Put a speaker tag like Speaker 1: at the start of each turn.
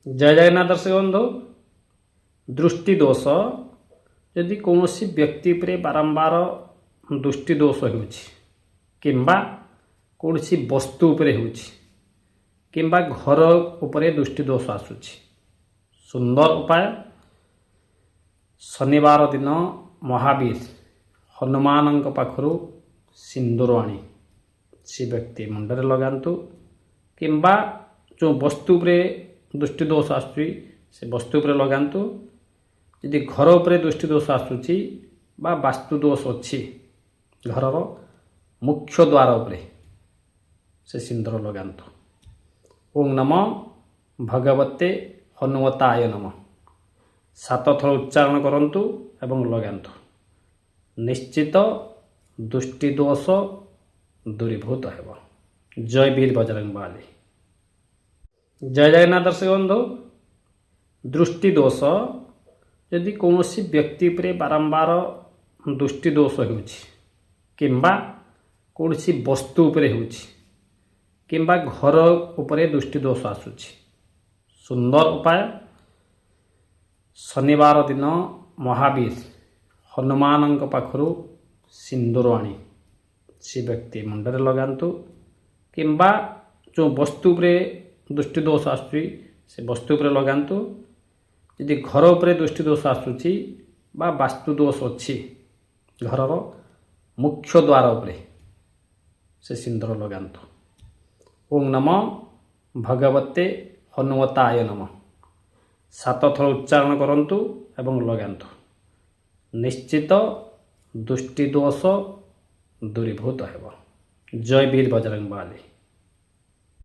Speaker 1: जय जगन्नाथ दर्शक बंधु दृष्टि दोष यदि कौन व्यक्ति पर बारंबार दृष्टि दोष होकिंबा कौन वस्तु उपर होकिंबा घर उपर दृष्टि दोष आसूची सुंदर उपाय शनिवार दिन महावीर हनुमान पाखु सिंदूर आनी से व्यक्ति मुंडरे लगातु किंबा जो वस्तु पर दृष्टि दोष आसूँ से वस्तु पर लगातु यदि घर उपर दृष्टि दोष आसूची बा वास्तु दोष अच्छी घरर मुख्य द्वार उपर से सिंदूर लगातु। ओं नमो भगवते हनुमताय नमः 7 थर उच्चारण करंतु एवं लगातु निश्चित दृष्टि दोष दूरीभूत हेब। जय वीर बजरंग बाली। जय जगन्नाथ दर्शक बंधु दृष्टि दोष यदि कौन व्यक्ति पर बारंबार दृष्टि दोष होकिंबा कौन वस्तु उपर होकिंबा घर उपर दृष्टि दोष आसूची सुंदर उपाय शनिवार दिन महावीर हनुमान पाखु सिंदूर आनी से व्यक्ति मुंडरे लगातु किंबा जो वस्तु पर दृष्टि दोष आसूँ से वस्तु पर लगातु यदि घर उपर दृष्टि दोष आसूची बा वास्तु दोष अच्छी घरर मुख्य द्वार उपर से सिंदूर लगातु। ओं नमो भगवते हनुमताय नमः 7 थर उच्चारण करंतु एवं लगातु निश्चित दृष्टि दोष दूरीभूत हेब। जय वीर बजरंग बाली।